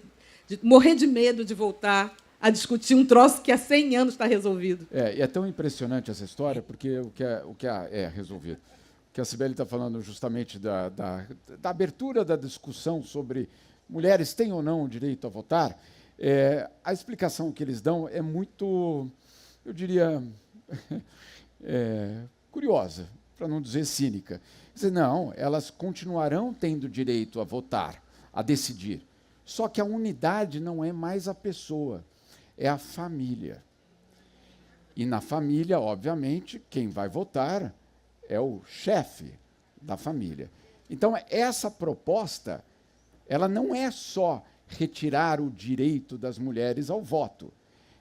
morrer de medo de voltar a discutir um troço que há 100 anos está resolvido. E é tão impressionante essa história, porque o que é resolvido. Que a Cibele está falando justamente da abertura da discussão sobre mulheres têm ou não o direito a votar, a explicação que eles dão é muito, eu diria, curiosa, para não dizer cínica. Dizer, não, elas continuarão tendo direito a votar, a decidir, só que a unidade não é mais a pessoa, é a família. E na família, obviamente, quem vai votar é o chefe da família. Então, essa proposta, ela não é só retirar o direito das mulheres ao voto,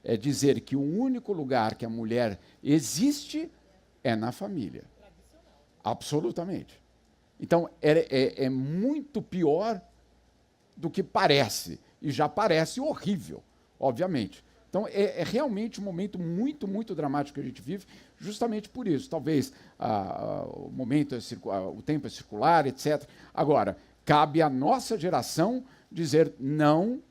é dizer que o único lugar que a mulher existe é na família. Absolutamente. Então, é muito pior do que parece, e já parece horrível, obviamente. Então, é realmente um momento muito, muito dramático que a gente vive, justamente por isso. Talvez o tempo é circular, etc. Agora, cabe à nossa geração dizer não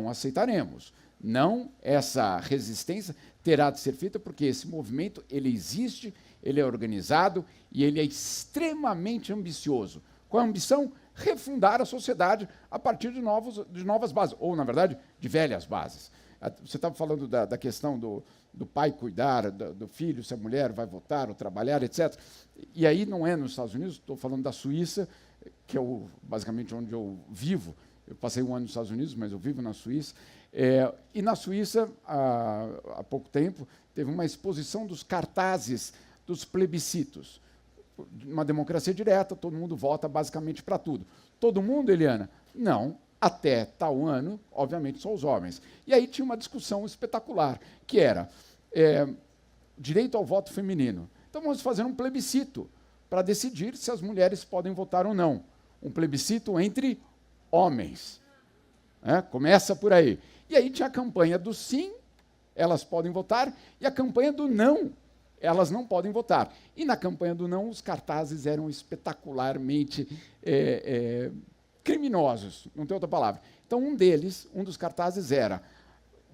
aceitaremos. Não, essa resistência terá de ser feita, porque esse movimento ele existe, ele é organizado e ele é extremamente ambicioso. Com a ambição, refundar a sociedade a partir de novas bases, ou, na verdade, de velhas bases. Você estava falando da questão do pai cuidar do filho, se a mulher vai votar ou trabalhar, etc. E aí não é nos Estados Unidos, estou falando da Suíça, que é basicamente onde eu vivo, Eu passei um ano nos Estados Unidos, mas eu vivo na Suíça. E na Suíça, há pouco tempo, teve uma exposição dos cartazes dos plebiscitos. Uma democracia direta, todo mundo vota basicamente para tudo. Todo mundo, Eliana? Não. Até tal ano, obviamente, só os homens. E aí tinha uma discussão espetacular, que era direito ao voto feminino. Então, vamos fazer um plebiscito para decidir se as mulheres podem votar ou não. Um plebiscito entre homens. Começa por aí. E aí tinha a campanha do sim, elas podem votar, e a campanha do não, elas não podem votar. E na campanha do não, os cartazes eram espetacularmente criminosos, não tem outra palavra. Então, um dos cartazes era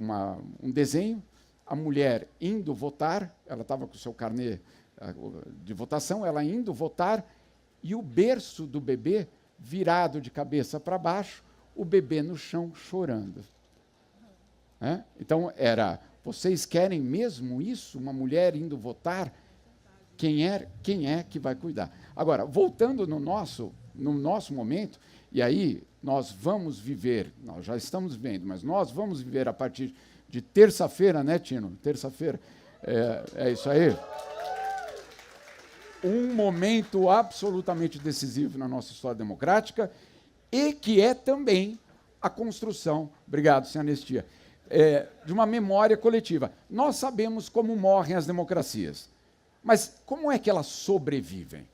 um desenho, a mulher indo votar, ela estava com o seu carnê de votação, ela indo votar, e o berço do bebê virado de cabeça para baixo, o bebê no chão chorando. Então, vocês querem mesmo isso? Uma mulher indo votar? Quem é que vai cuidar? Agora, voltando no nosso momento, e aí nós vamos viver, nós já estamos vivendo, mas nós vamos viver a partir de terça-feira, né, Tino? Terça-feira. É isso aí. Um momento absolutamente decisivo na nossa história democrática e que é também a construção, obrigado, sem anistia, de uma memória coletiva. Nós sabemos como morrem as democracias, mas como é que elas sobrevivem?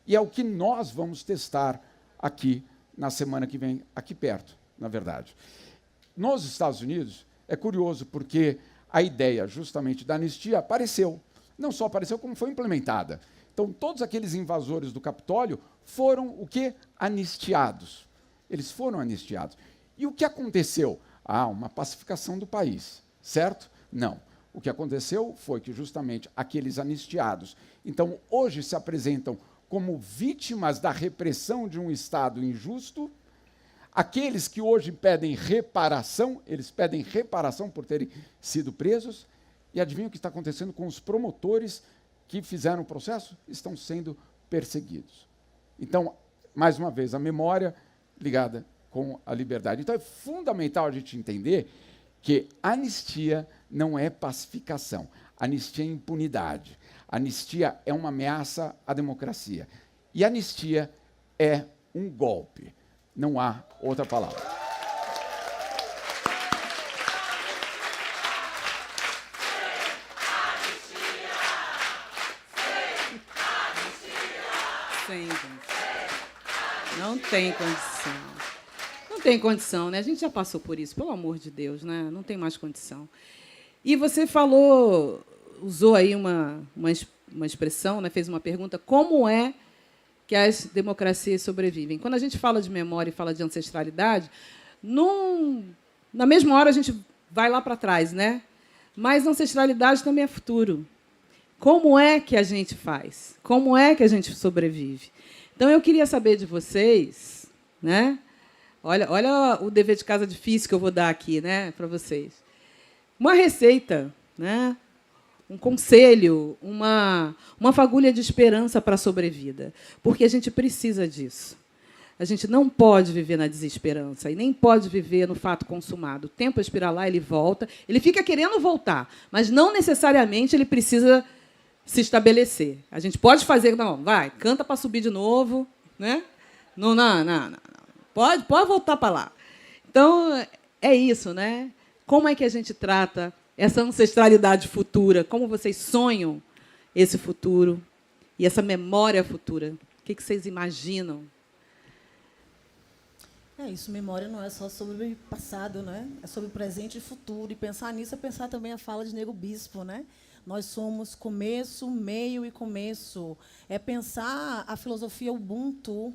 E é o que nós vamos testar aqui na semana que vem, aqui perto, na verdade. Nos Estados Unidos, é curioso, porque a ideia justamente da anistia apareceu. Não só apareceu, como foi implementada. Então, todos aqueles invasores do Capitólio foram o quê? Anistiados. Eles foram anistiados. E o que aconteceu? Uma pacificação do país, certo? Não. O que aconteceu foi que justamente aqueles anistiados, então, hoje se apresentam como vítimas da repressão de um Estado injusto. Aqueles que hoje pedem reparação, eles pedem reparação por terem sido presos. E adivinha o que está acontecendo com os promotores que fizeram o processo? Estão sendo perseguidos. Então, mais uma vez, a memória ligada com a liberdade. Então, é fundamental a gente entender que anistia não é pacificação. Anistia é impunidade. Anistia é uma ameaça à democracia. E anistia é um golpe. Não há outra palavra. Não tem condição. Não tem condição, né? A gente já passou por isso, pelo amor de Deus, né? Não tem mais condição. E você usou aí uma expressão, né? Fez uma pergunta, como é que as democracias sobrevivem? Quando a gente fala de memória e fala de ancestralidade, na mesma hora a gente vai lá para trás, né? Mas ancestralidade também é futuro. Como é que a gente faz? Como é que a gente sobrevive? Então, eu queria saber de vocês, né? Olha o dever de casa difícil que eu vou dar aqui, né, para vocês. Uma receita, né? Um conselho, uma fagulha de esperança para a sobrevida, porque a gente precisa disso. A gente não pode viver na desesperança e nem pode viver no fato consumado. O tempo expira lá, ele volta, ele fica querendo voltar, mas não necessariamente ele precisa se estabelecer. A gente pode fazer, não, vai, canta para subir de novo, né? Não. Pode voltar para lá. Então, é isso, né? Como é que a gente trata essa ancestralidade futura? Como vocês sonham esse futuro e essa memória futura? O que vocês imaginam? Isso, memória não é só sobre passado, né? É sobre presente e futuro. E pensar nisso é pensar também a fala de Nego Bispo, né? Nós somos começo, meio e começo. É pensar a filosofia Ubuntu,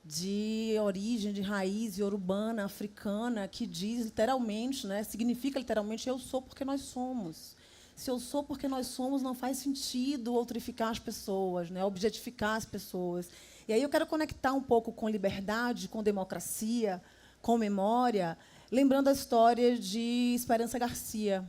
de origem, de raiz urbana, africana, que diz literalmente, né? Significa literalmente, eu sou porque nós somos. Se eu sou porque nós somos, não faz sentido outrificar as pessoas, né? Objetificar as pessoas. E aí eu quero conectar um pouco com liberdade, com democracia, com memória, lembrando a história de Esperança Garcia.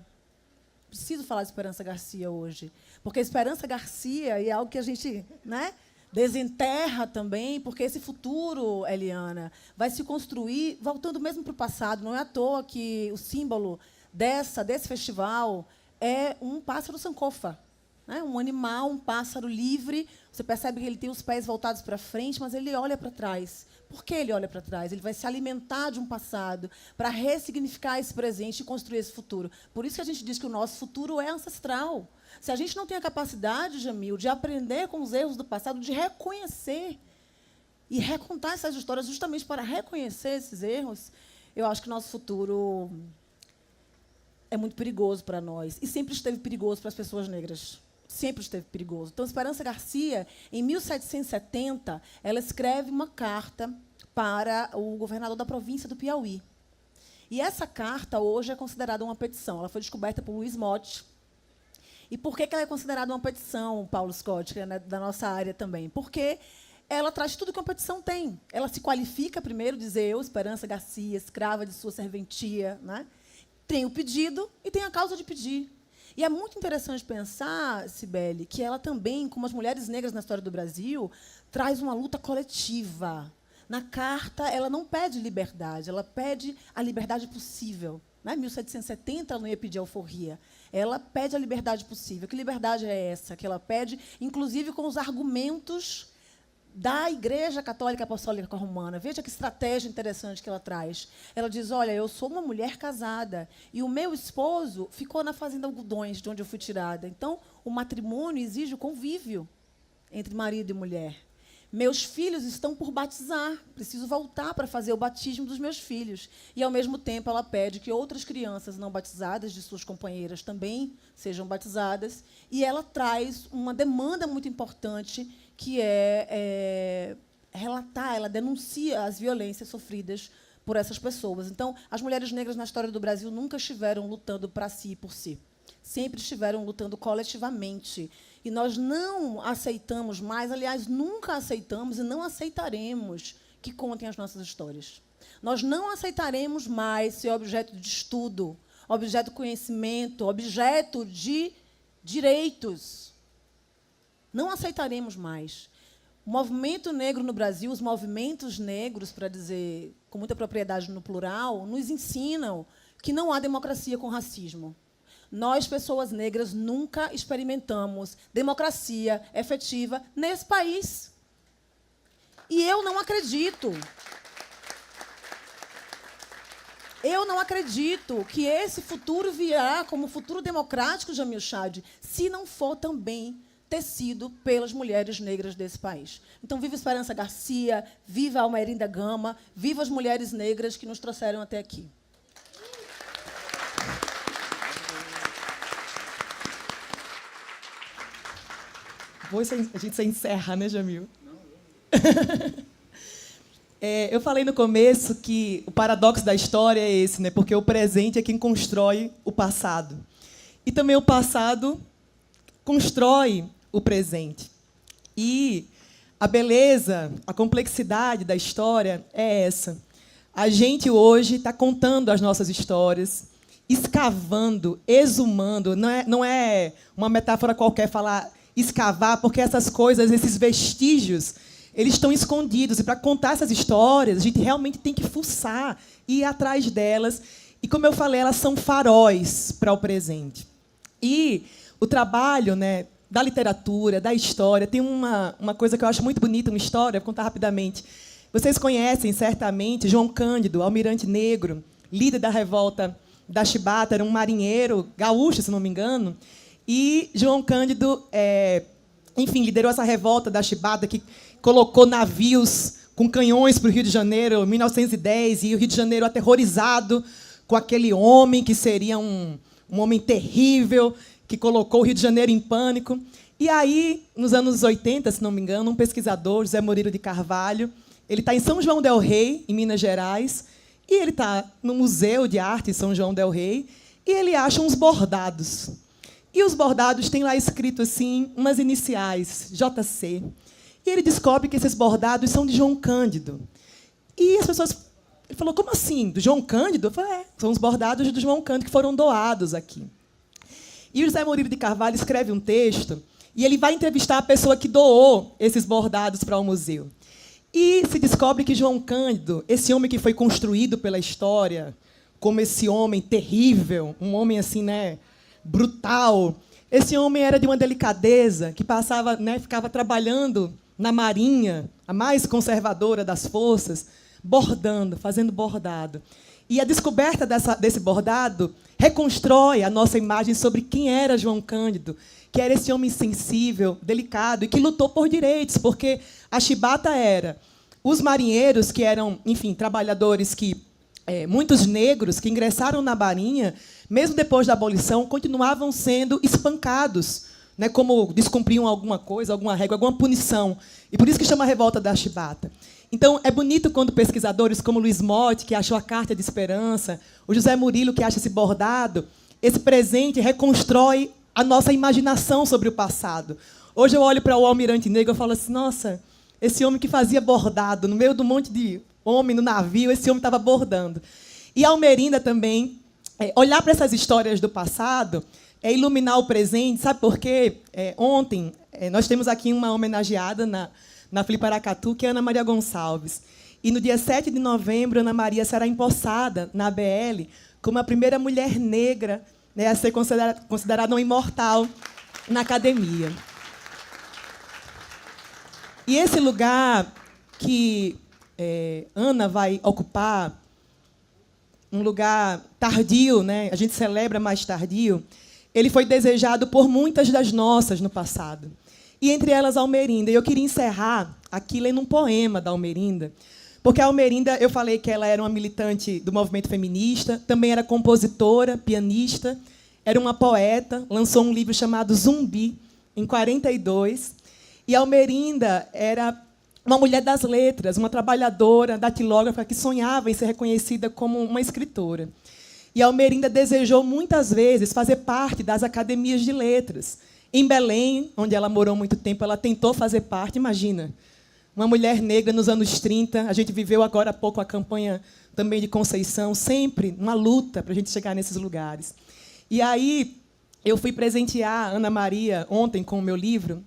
Preciso falar de Esperança Garcia hoje, porque Esperança Garcia é algo que a gente, né, Desenterra também, porque esse futuro, Eliana, vai se construir voltando mesmo para o passado. Não é à toa que o símbolo desse festival é um pássaro sankofa, né? Um animal, um pássaro livre. Você percebe que ele tem os pés voltados para frente, mas ele olha para trás. Por que ele olha para trás? Ele vai se alimentar de um passado para ressignificar esse presente e construir esse futuro. Por isso que a gente diz que o nosso futuro é ancestral. Se a gente não tem a capacidade, Jamil, de aprender com os erros do passado, de reconhecer e recontar essas histórias justamente para reconhecer esses erros, eu acho que o nosso futuro é muito perigoso para nós. E sempre esteve perigoso para as pessoas negras. Sempre esteve perigoso. Então, Esperança Garcia, em 1770, ela escreve uma carta para o governador da província do Piauí. E essa carta, hoje, é considerada uma petição. Ela foi descoberta por Luiz Motti. E por que ela é considerada uma petição, Paulo Scott, que é, né, da nossa área também? Porque ela traz tudo que uma petição tem. Ela se qualifica, primeiro, dizer eu, Esperança Garcia, escrava de sua serventia, né? Tem o pedido e tem a causa de pedir. E é muito interessante pensar, Cibele, que ela também, como as mulheres negras na história do Brasil, traz uma luta coletiva. Na carta, ela não pede liberdade, ela pede a liberdade possível. Em 1770, ela não ia pedir alforria. Ela pede a liberdade possível. Que liberdade é essa que ela pede, inclusive com os argumentos da Igreja Católica Apostólica Romana? Veja que estratégia interessante que ela traz. Ela diz, olha, eu sou uma mulher casada e o meu esposo ficou na fazenda Algodões, de onde eu fui tirada. Então, o matrimônio exige o convívio entre marido e mulher. Meus filhos estão por batizar, preciso voltar para fazer o batismo dos meus filhos. E, ao mesmo tempo, ela pede que outras crianças não batizadas de suas companheiras também sejam batizadas. E ela traz uma demanda muito importante, que é relatar, ela denuncia as violências sofridas por essas pessoas. Então, as mulheres negras na história do Brasil nunca estiveram lutando para si e por si. Sempre estiveram lutando coletivamente. E nós não aceitamos mais, aliás, nunca aceitamos e não aceitaremos que contem as nossas histórias. Nós não aceitaremos mais ser objeto de estudo, objeto de conhecimento, objeto de direitos. Não aceitaremos mais. O movimento negro no Brasil, os movimentos negros, para dizer com muita propriedade no plural, nos ensinam que não há democracia com racismo. Nós, pessoas negras, nunca experimentamos democracia efetiva nesse país. E eu não acredito. Eu não acredito que esse futuro virá como futuro democrático, Jamil Chad, se não for também tecido pelas mulheres negras desse país. Então, viva Esperança Garcia, viva Almerinda Gama, viva as mulheres negras que nos trouxeram até aqui. A gente se encerra, né, Jamil? Eu falei no começo que o paradoxo da história é esse, né? Porque o presente é quem constrói o passado. E também o passado constrói o presente. E a beleza, a complexidade da história é essa. A gente hoje está contando as nossas histórias, escavando, exumando. Não é uma metáfora qualquer falar escavar, porque essas coisas, esses vestígios, eles estão escondidos. E, para contar essas histórias, a gente realmente tem que fuçar, ir atrás delas. E, como eu falei, elas são faróis para o presente. E o trabalho, né, da literatura, da história, tem uma coisa que eu acho muito bonita, uma história, vou contar rapidamente. Vocês conhecem, certamente, João Cândido, almirante negro, líder da revolta da Chibata, era um marinheiro gaúcho, se não me engano. E João Cândido, enfim, liderou essa revolta da Chibata, que colocou navios com canhões para o Rio de Janeiro em 1910, e o Rio de Janeiro aterrorizado com aquele homem que seria um homem terrível, que colocou o Rio de Janeiro em pânico. E aí, nos anos 80, se não me engano, um pesquisador, José Murilo de Carvalho, ele está em São João del Rei, em Minas Gerais, e ele está no Museu de Arte em São João del Rei, e ele acha uns bordados. E os bordados têm lá escrito assim, umas iniciais, JC. E ele descobre que esses bordados são de João Cândido. E as pessoas... Ele falou, como assim? Do João Cândido? Eu falei, são os bordados do João Cândido que foram doados aqui. E o José Murilo de Carvalho escreve um texto, E ele vai entrevistar a pessoa que doou esses bordados para o museu. E se descobre que João Cândido, esse homem que foi construído pela história como esse homem terrível, um homem assim, né, brutal, esse homem era de uma delicadeza, que passava, né, ficava trabalhando na Marinha, a mais conservadora das forças, bordando, fazendo bordado. E a descoberta desse bordado reconstrói a nossa imagem sobre quem era João Cândido, que era esse homem sensível, delicado, e que lutou por direitos, porque a chibata era os marinheiros, que eram, enfim, trabalhadores que muitos negros que ingressaram na Marinha, mesmo depois da abolição, continuavam sendo espancados, né, como descumpriam alguma coisa, alguma regra, alguma punição. E por isso que chama a revolta da chibata. Então, é bonito quando pesquisadores como Luiz Motti, que achou a Carta de Esperança, o José Murilo, que acha esse bordado, esse presente reconstrói a nossa imaginação sobre o passado. Hoje eu olho para o Almirante Negro e falo assim, nossa, esse homem que fazia bordado, no meio de um monte de homem no navio, esse homem estava bordando. E Almerinda também, olhar para essas histórias do passado é iluminar o presente, sabe por quê? Ontem, nós temos aqui uma homenageada na Fliparacatu, que é Ana Maria Gonçalves. E no dia 7 de novembro, Ana Maria será empossada na ABL como a primeira mulher negra, né, a ser considerada uma imortal na academia. E esse lugar que Ana vai ocupar, um lugar tardio, né, a gente celebra mais tardio, ele foi desejado por muitas das nossas no passado. E entre elas Almerinda. E eu queria encerrar aqui lendo um poema da Almerinda, porque a Almerinda, eu falei que ela era uma militante do movimento feminista, também era compositora, pianista, era uma poeta, lançou um livro chamado Zumbi, em 1942. E a Almerinda era uma mulher das letras, uma trabalhadora, datilógrafa, que sonhava em ser reconhecida como uma escritora. E a Almerinda desejou muitas vezes fazer parte das academias de letras. Em Belém, onde ela morou muito tempo, ela tentou fazer parte, imagina, uma mulher negra nos anos 30, a gente viveu agora há pouco a campanha também de Conceição, sempre uma luta para a gente chegar nesses lugares. E aí eu fui presentear a Ana Maria ontem com o meu livro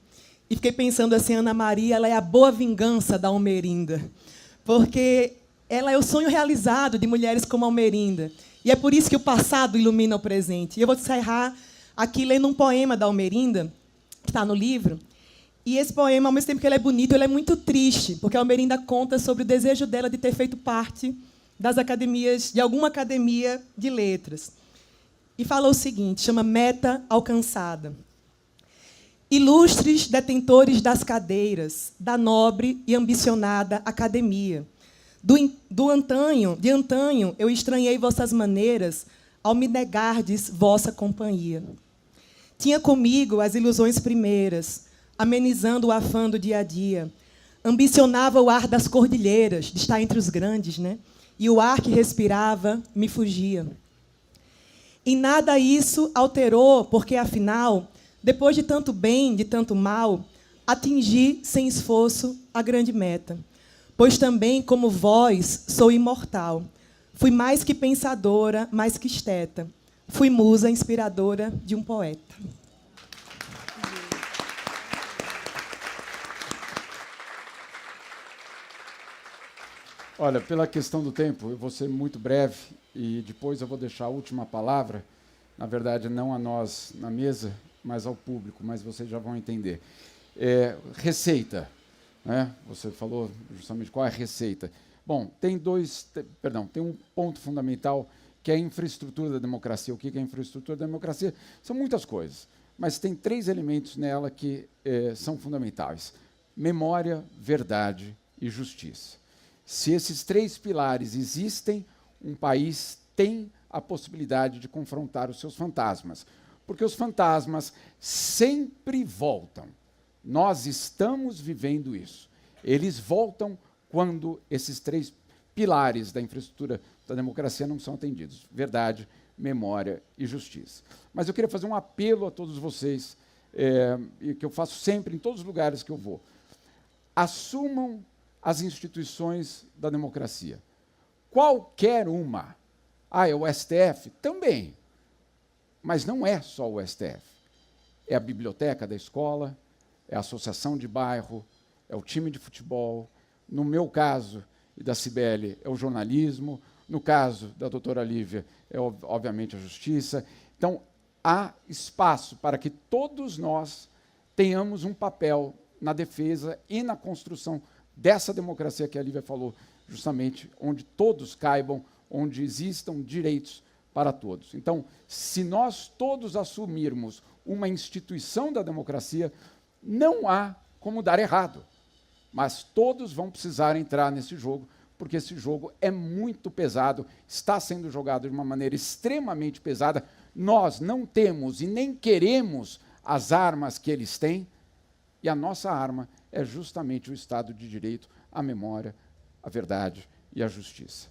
e fiquei pensando assim, Ana Maria, ela é a boa vingança da Almerinda, porque ela é o sonho realizado de mulheres como a Almerinda. E é por isso que o passado ilumina o presente. E eu vou encerrar aqui lendo um poema da Almerinda, que está no livro. E esse poema, ao mesmo tempo que ele é bonito, ele é muito triste, porque a Almerinda conta sobre o desejo dela de ter feito parte das academias, de alguma academia de letras. E fala o seguinte, chama Meta Alcançada. Ilustres detentores das cadeiras da nobre e ambicionada academia. De antanho eu estranhei vossas maneiras ao me negardes vossa companhia. Tinha comigo as ilusões primeiras, amenizando o afã do dia a dia. Ambicionava o ar das cordilheiras, de estar entre os grandes, né? E o ar que respirava me fugia. E nada isso alterou, porque, afinal, depois de tanto bem, de tanto mal, atingi, sem esforço, a grande meta. Pois também, como vós, sou imortal. Fui mais que pensadora, mais que esteta. Fui musa inspiradora de um poeta. Olha, pela questão do tempo, eu vou ser muito breve e depois eu vou deixar a última palavra, na verdade, não a nós na mesa, mas ao público, mas vocês já vão entender. Receita, né? Você falou justamente qual é a receita. Bom, tem um ponto fundamental que é a infraestrutura da democracia. O que é a infraestrutura da democracia? São muitas coisas, mas tem 3 elementos nela que são fundamentais: memória, verdade e justiça. Se esses 3 pilares existem, um país tem a possibilidade de confrontar os seus fantasmas, porque os fantasmas sempre voltam. Nós estamos vivendo isso. Eles voltam quando esses 3 pilares da infraestrutura da democracia não são atendidos: verdade, memória e justiça. Mas eu queria fazer um apelo a todos vocês, e que eu faço sempre em todos os lugares que eu vou. Assumam as instituições da democracia. Qualquer uma. É o STF? Também. Mas não é só o STF. é a biblioteca da escola, é a associação de bairro, é o time de futebol. No meu caso, e da Cibele, é o jornalismo. No caso da doutora Lívia, é, obviamente, a justiça. Então, há espaço para que todos nós tenhamos um papel na defesa e na construção dessa democracia que a Lívia falou, justamente, onde todos caibam, onde existam direitos para todos. Então, se nós todos assumirmos uma instituição da democracia, não há como dar errado. Mas todos vão precisar entrar nesse jogo, porque esse jogo é muito pesado, está sendo jogado de uma maneira extremamente pesada. Nós não temos e nem queremos as armas que eles têm, e a nossa arma é justamente o Estado de Direito, a memória, a verdade e a justiça.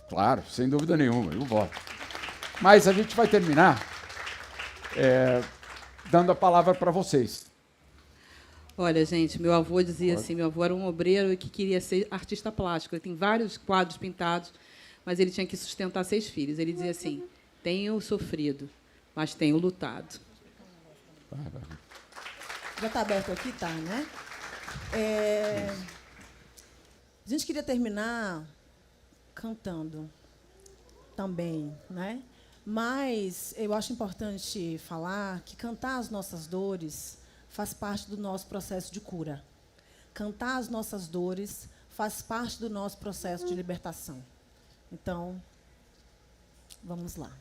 Claro, sem dúvida nenhuma, eu voto. Mas a gente vai terminar dando a palavra para vocês. Olha, gente, meu avô dizia assim, meu avô era um obreiro que queria ser artista plástico. Ele tem vários quadros pintados, mas ele tinha que sustentar 6 filhos. Ele dizia assim, tenho sofrido, mas tenho lutado. Já está aberto aqui? Tá, né? A gente queria terminar cantando também, né? Mas eu acho importante falar que cantar as nossas dores faz parte do nosso processo de cura. Cantar as nossas dores faz parte do nosso processo de libertação. Então, vamos lá.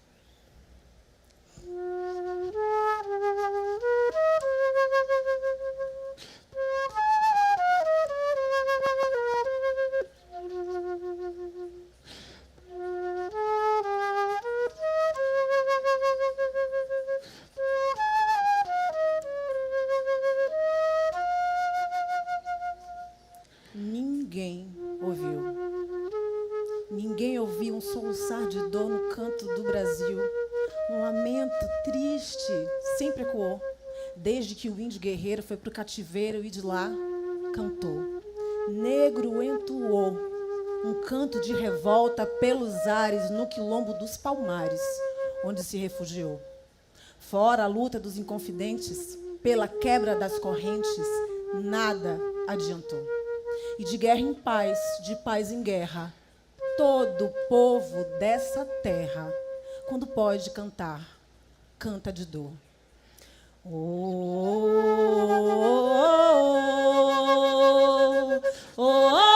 Ninguém ouviu um soluçar de dor no canto do Brasil. Um lamento triste sempre ecoou, desde que o índio guerreiro foi para o cativeiro e de lá cantou. Negro entoou um canto de revolta pelos ares no quilombo dos Palmares, onde se refugiou. Fora a luta dos inconfidentes, pela quebra das correntes, nada adiantou. E de guerra em paz, de paz em guerra, todo povo dessa terra, quando pode cantar, canta de dor. Oh, oh, oh,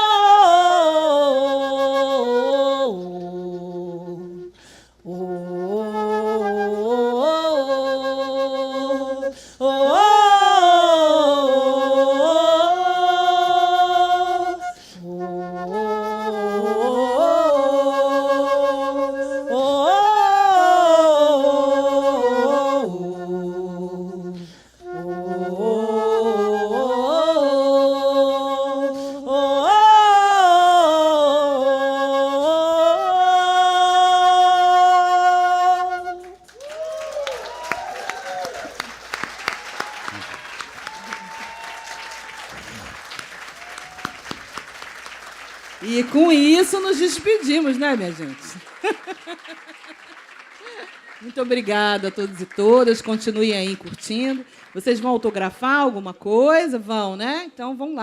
E com isso nos despedimos, né, minha gente? Muito obrigada a todos e todas. Continuem aí curtindo. Vocês vão autografar alguma coisa? Vão, né? Então, vão lá.